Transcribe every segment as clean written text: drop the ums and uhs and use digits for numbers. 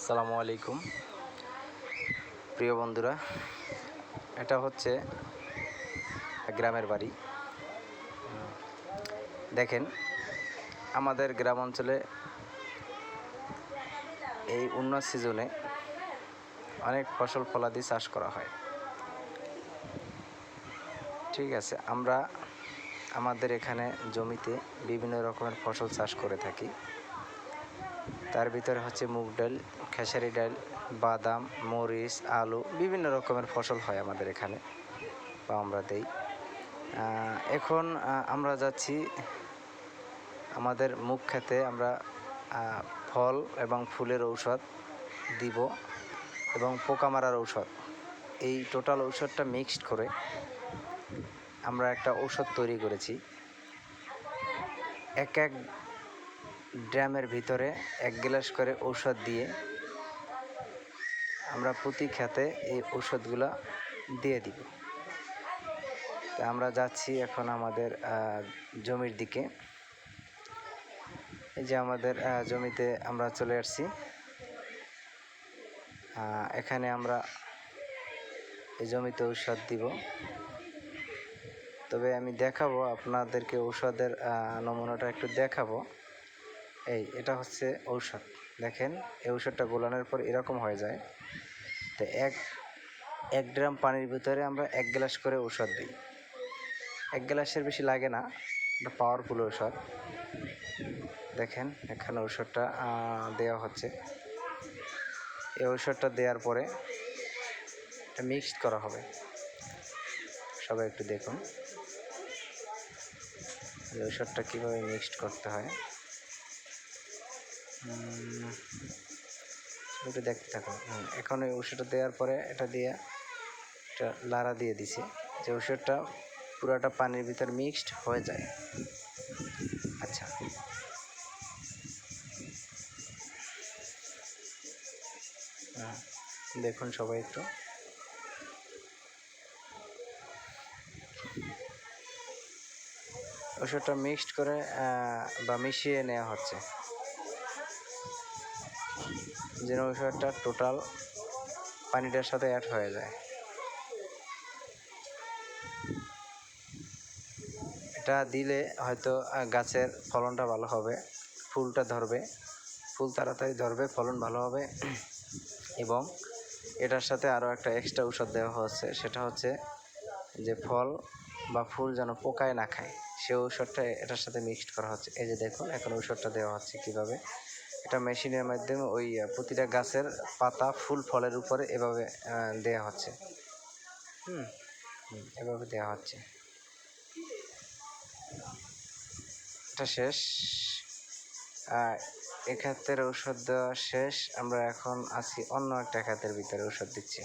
আসসালামু আলাইকুম প্রিয় বন্ধুরা, এটা হচ্ছে গ্রামের বাড়ি। দেখেন, আমাদের গ্রাম অঞ্চলে এই উন্নত সিজনে অনেক ফসল ফলাদি চাষ করা হয়। ঠিক আছে, আমরা আমাদের এখানে জমিতে বিভিন্ন রকমের ফসল চাষ করে থাকি। তার ভিতরে হচ্ছে মুগ ডাল, খেসারি ডাল, বাদাম, মরিচ, আলু, বিভিন্ন রকমের ফসল হয় আমাদের এখানে বা আমরা দেই। এখন আমরা যাচ্ছি আমাদের মুগ খেতে। আমরা ফল এবং ফুলের ঔষধ দিব এবং পোকা মারার ঔষধ, এই টোটাল ঔষধটা মিক্সড করে আমরা একটা ঔষধ তৈরি করেছি। এক এক ড্রামের ভিতরে 1 গ্লাস করে ঔষধ দিয়ে আমরা প্রতি খেতে এই ঔষধগুলো দিয়ে দিব। তা আমরা যাচ্ছি এখন আমাদের জমির দিকে। এই যে আমাদের জমিতে আমরা চলে আসছি। এখানে আমরা এই জমিতে ঔষধ দিব। তবে আমি দেখাবো আপনাদেরকে, ঔষধের নমুনাটা একটু দেখাবো। এটা হচ্ছে ঔষধ। দেখেন, এই ঔষধটা গোলানোর পর এরকম হয়ে যায়। তো এক ড্রাম পানির ভিতরে আমরা 1 গ্লাস করে ঔষধ দিই। 1 গ্লাসের বেশি লাগে না, এটা পাওয়ারফুল ঔষধ। দেখেন, এখানে ঔষধটা দেওয়া হচ্ছে। এই ঔষধটা দেওয়ার পরে এটা মিক্সড করা হবে। সবাই একটু দেখুন এই ঔষধটা কীভাবে মিক্সড করতে হয়। একটু দেখতে থাকুন। এখন এই ঔষধটা দেওয়ার পরে এটা দিয়ে একটা লাড়া দিয়ে দিছে, যে ঔষধটা পুরাটা পানির ভিতর মিক্সড হয়ে যায়। আচ্ছা, দেখুন সবাই একটু। ওষুধটা মিক্সড করে বা মিশিয়ে নেওয়া হচ্ছে, যেন ওষুধটা টোটাল পানিটার সাথে অ্যাড হয়ে যায়। এটা দিলে হয়তো গাছের ফলনটা ভালো হবে, ফুলটা ধরবে, ফুল তাড়াতাড়ি ধরবে, ফলন ভালো হবে। এবং এটার সাথে আরও একটা এক্সট্রা ঔষধ দেওয়া হচ্ছে, সেটা হচ্ছে যে ফল বা ফুল যেন পোকায় না খায়, সে ঔষধটা এটার সাথে মিক্সড করা হচ্ছে। এই যে দেখুন, এখন ঔষধটা দেওয়া হচ্ছে কীভাবে। এটা মেশিনের মাধ্যমে ওই প্রতিটা গাছের পাতা, ফুল, ফলের উপরে এভাবে দেওয়া হচ্ছে। এভাবে দেওয়া হচ্ছে। এটা শেষ। এ খাতের ঔষধ দেওয়া শেষ। আমরা এখন আছি অন্য একটা খাতের ভিতরে ঔষধ দিচ্ছি।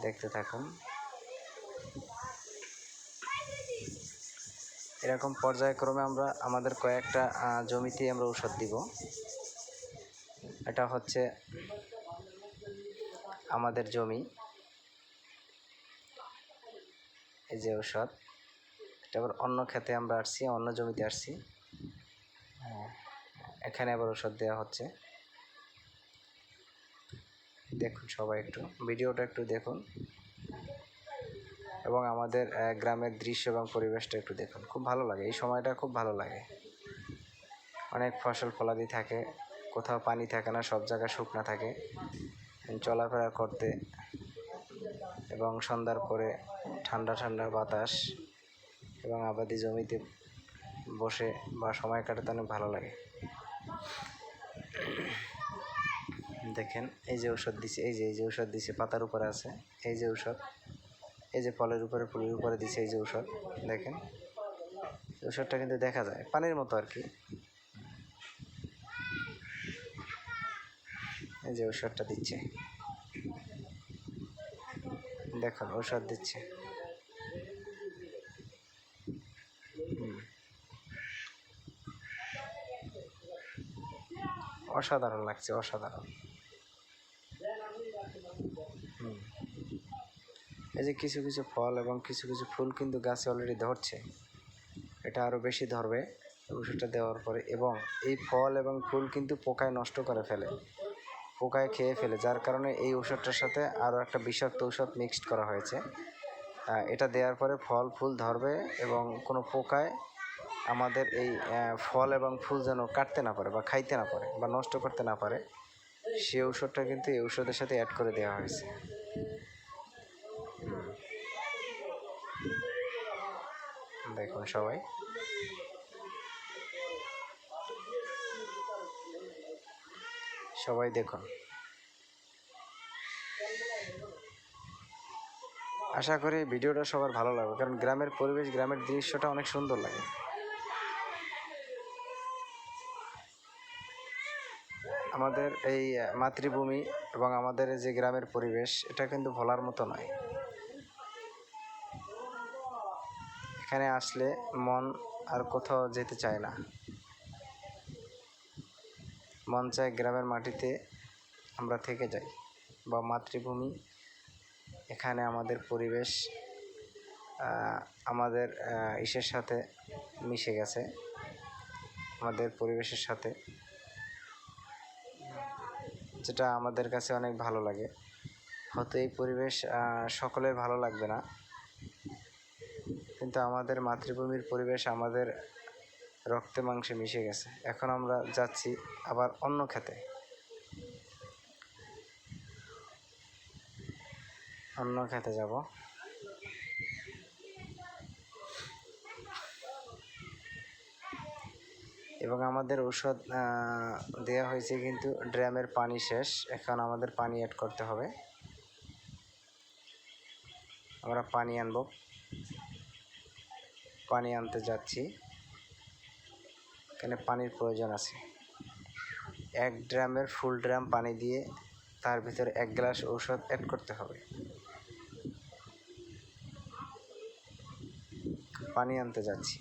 দেখতে থাকুন। এরকম পর্যায়ক্রমে আমরা আমাদের কয়েকটা জমিতে আমরা ঔষধ দিব। এটা হচ্ছে আমাদের জমি। এই যে ঔষধ, এটা আবার অন্য খেতে আমরা আসছি, অন্য জমিতে আসছি। এখানে আবার ঔষধ দেওয়া হচ্ছে। দেখুন সবাই একটু, ভিডিওটা একটু দেখুন এবং আমাদের গ্রামের দৃশ্য এবং পরিবেশটা একটু দেখুন। খুব ভালো লাগে, এই সময়টা খুব ভালো লাগে। অনেক ফসল ফলাদি থাকে, কোথাও পানি থাকে না, সব জায়গায় শুকনা থাকে। চলাফেরা করতে এবং সন্ধ্যার পরে ঠান্ডা ঠান্ডা বাতাস এবং আবাদি জমিতে বসে বা সময় কাটাতে অনেক ভালো লাগে। দেখেন, এই যে ঔষধ দিছে, এই যে ঔষধ দিছে পাতার উপরে আছে, এই যে ঔষধ, এই যে ফলের উপরে, ফুলের উপরে দিছে এই যে ঔষধ। দেখেন, ঔষধটা কিন্তু দেখা যায় পানির মতো আর কি। এই যে ঔষধটা দিচ্ছে, দেখুন ঔষধ দিচ্ছে। অসাধারণ লাগছে, অসাধারণ। এই যে কিছু কিছু ফল এবং কিছু কিছু ফুল কিন্তু গাছে অলরেডি ধরছে, এটা আরও বেশি ধরবে। ওষুধটা দেওয়ার পরে, এবং এই ফল এবং ফুল কিন্তু পোকায় নষ্ট করে ফেলে, পোকায় খেয়ে ফেলে, যার কারণে এই ওষুধটার সাথে আরও একটা বিষাক্ত ঔষধ মিক্সড করা হয়েছে। এটা দেওয়ার পরে ফল ফুল ধরবে এবং কোনো পোকায় আমাদের এই ফল এবং ফুল যেন কাটতে না পারে বা খাইতে না পারে বা নষ্ট করতে না পারে, সে ঔষধটা কিন্তু এই ঔষধের সাথে অ্যাড করে দেওয়া হয়েছে। দেখুন সবাই, সবাই দেখুন। আশা করি ভিডিওটা সবার ভালো লাগবে, কারণ গ্রামের পরিবেশ, গ্রামের দৃশ্যটা অনেক সুন্দর লাগে। আমাদের এই মাতৃভূমি এবং আমাদের যে গ্রামের পরিবেশ, এটা কিন্তু ভোলার মতো নয়। এখানে আসলে মন আর কোথাও যেতে চায় না, মন চায় গ্রামের মাটিতে আমরা থেকে যাই, বা মাতৃভূমি। এখানে আমাদের পরিবেশ আমাদের ইসের সাথে মিশে গেছে, আমাদের পরিবেশের সাথে, যেটা আমাদের কাছে অনেক ভালো লাগে। হয়তো এই পরিবেশ সকলের ভালো লাগবে না, কিন্তু আমাদের মাতৃভূমির পরিবেশ আমাদের রক্তে মাংসে মিশে গেছে। এখন আমরা যাচ্ছি আবার অন্য খেতে, যাব। এবং আমাদের ঔষধ দেওয়া হয়েছে, কিন্তু ড্রামের পানি শেষ, এখন আমাদের পানি অ্যাড করতে হবে। আমরা পানি আনব, পানি আনতে যাচ্ছি, এখানে পানির প্রয়োজন আছে। 1 ড্রামের ফুল ড্রাম পানি দিয়ে তার ভিতরে 1 গ্লাস ঔষধ অ্যাড করতে হবে। পানি আনতে যাচ্ছি।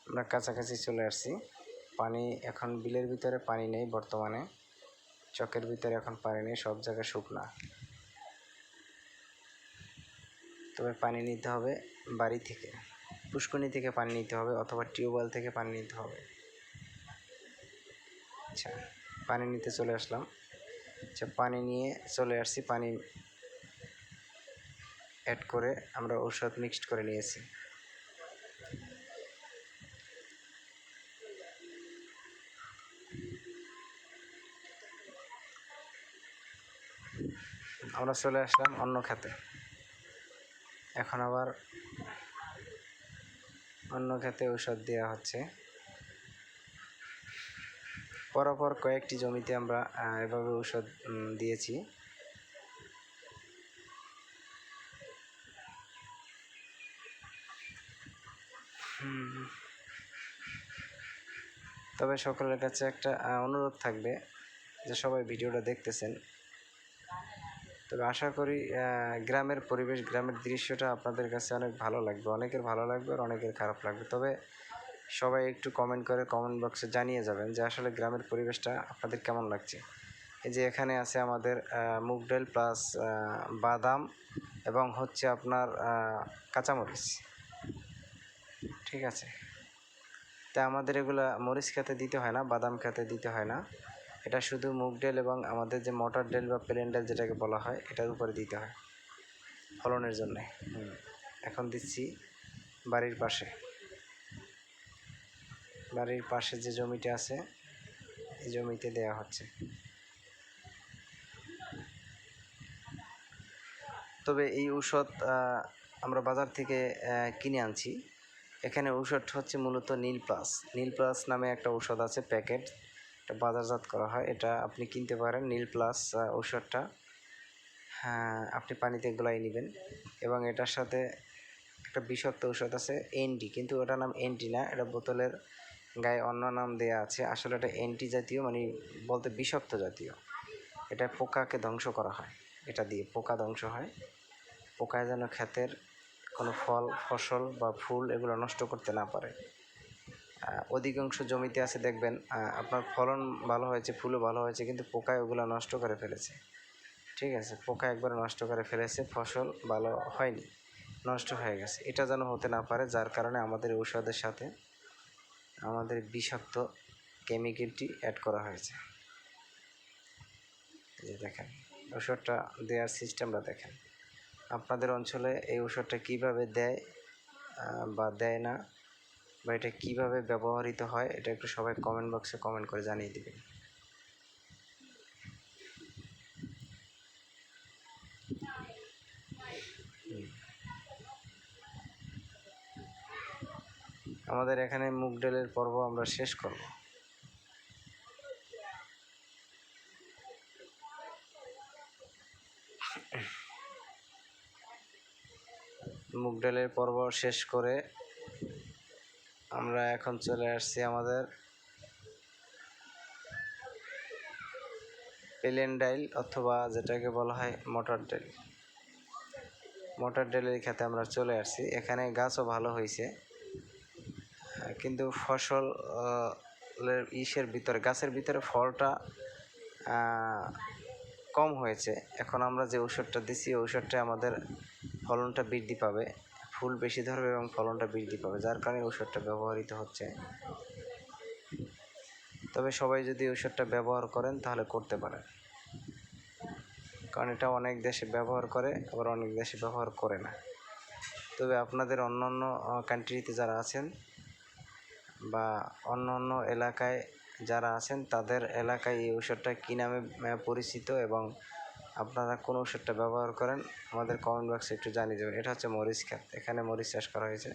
আমরা কাছাকাছি চলে আসছি। পানি এখন বিলের ভিতরে পানি নেই বর্তমানে, চকের ভিতরে এখন পানি নেই, সব জায়গায় শুকনা। তবে পানি নিতে হবে বাড়ি থেকে, পুষ্করণী থেকে পানি নিতে হবে, অথবা টিউবওয়েল থেকে পানি নিতে হবে। আচ্ছা, পানি নিতে চলে আসলাম। আচ্ছা, পানি নিয়ে চলে আসছি, পানি অ্যাড করে আমরা ঔষধ মিক্সড করে নিয়েছি। আমরা চলে আসলাম অন্য খেতে। এখন আবার অন্য খেতে ঔষধ দেওয়া হচ্ছে। পরপর কয়েকটি জমিতে আমরা এভাবে ঔষধ দিয়েছি। তবে সকলের কাছে একটা অনুরোধ থাকবে যে সবাই ভিডিওটা দেখতেছেন, তবে আশা করি গ্রামের পরিবেশ, গ্রামের দৃশ্যটা আপনাদের কাছে অনেক ভালো লাগবে, অনেকের ভালো লাগবে আর অনেকের খারাপ লাগবে। তবে সবাই একটু কমেন্ট করে কমেন্ট বক্সে জানিয়ে যাবেন যে আসলে গ্রামের পরিবেশটা আপনাদের কেমন লাগছে। এই যে এখানে আছে আমাদের মুগ ডাল প্লাস বাদাম এবং হচ্ছে আপনার কাঁচামরিচ, ঠিক আছে। তা আমাদের এগুলা মরিচ খেতে দিতে হয় না, বাদাম খেতে দিতে হয় না, এটা শুধু মুগ ডাল এবং আমাদের যে মটর ডাল বা প্লেন ডাল যেটাকে বলা হয়, এটার উপরে দিতে হয় ফলনের জন্যে। এখন দিচ্ছি বাড়ির পাশে, বাড়ির পাশে যে জমিটা আছে এই জমিতে দেয়া হচ্ছে। তবে এই ঔষধ আমরা বাজার থেকে কিনে আনছি। এখানে ঔষধ হচ্ছে মূলত নীল প্লাস নামে একটা ঔষধ আছে, প্যাকেট, এটা বাজারজাত করা হয়, এটা আপনি কিনতে পারেন। নীল প্লাস ঔষধটা আপনি পানিতে গলাই নেবেন, এবং এটার সাথে একটা বিষাক্ত ঔষধ আছে এনডি, কিন্তু ওটার নাম এনডি না, এটা বোতলের গায়ে অন্য নাম দেয়া আছে। আসলে এটা এনটি জাতীয়, মানে বলতে বিষাক্ত জাতীয়। এটা পোকাকে ধ্বংস করা হয়, এটা দিয়ে পোকা ধ্বংস হয়, পোকায় যেন ক্ষেতের কোনো ফল, ফসল বা ফুল এগুলো নষ্ট করতে না পারে। অধিকাংশ জমিতে আছে দেখবেন আপনার ফলন ভালো হয়েছে, ফুলও ভালো হয়েছে, কিন্তু পোকায় ওগুলো নষ্ট করে ফেলেছে, ঠিক আছে। পোকা একবার নষ্ট করে ফেলেছে, ফসল ভালো হয়নি। নষ্ট হয়ে গেছে। এটা যেন হতে না পারে, যার কারণে আমাদের ঔষধের সাথে আমাদের বিষাক্ত কেমিক্যালটি অ্যাড করা হয়েছে। এই যে দেখেন ওষুধটা দেওয়ার সিস্টেমটা দেখেন। আপনাদের অঞ্চলে এই ওষুধটা কীভাবে দেয় বা দেয় না, বা এটা কীভাবে ব্যবহৃত হয়, এটা একটু সবাই কমেন্ট বক্সে কমেন্ট করে জানিয়ে দেবেন। আমাদের এখানে মুগ ডালের পর্ব আমরা শেষ করব। মুগ ডালের পর্ব শেষ করে আমরা এখন চলে আসছি আমাদের প্লেন ডাল, অথবা যেটাকে বলা হয় মটর ডাল। মটর ডালের খেতে আমরা চলে আসছি। এখানে গাছও ভালো হয়েছে, কিন্তু ফসল গাছের ভিতরে ফলটা কম হয়েছে। এখন আমরা যে ঔষধটা দিছি, ঔষধটা আমাদের ফলনটা বৃদ্ধি পাবে, ফুল বেশি ধরবে এবং ফলনটা বৃদ্ধি পাবে, যার কারণে ঔষধটা ব্যবহৃত হচ্ছে। তবে সবাই যদি ঔষধটা ব্যবহার করেন তাহলে করতে পারেন, কারণ এটা অনেক দেশে ব্যবহার করে, আবার অনেক দেশে ব্যবহার করে না। তবে আপনাদের অন্য অন্য কান্ট্রিতে যারা আছেন বা অন্য অন্য এলাকায় যারা আছেন, তাদের এলাকায় এই ঔষধটা কী নামে পরিচিত এবং আপনারা কোন ওষুধটা ব্যবহার করেন, আমাদের কমেন্ট বক্সে একটু জানিয়ে দেবেন। এটা হচ্ছে মরিচ ক্ষেত, এখানে মরিচ চাষ করা হয়েছে।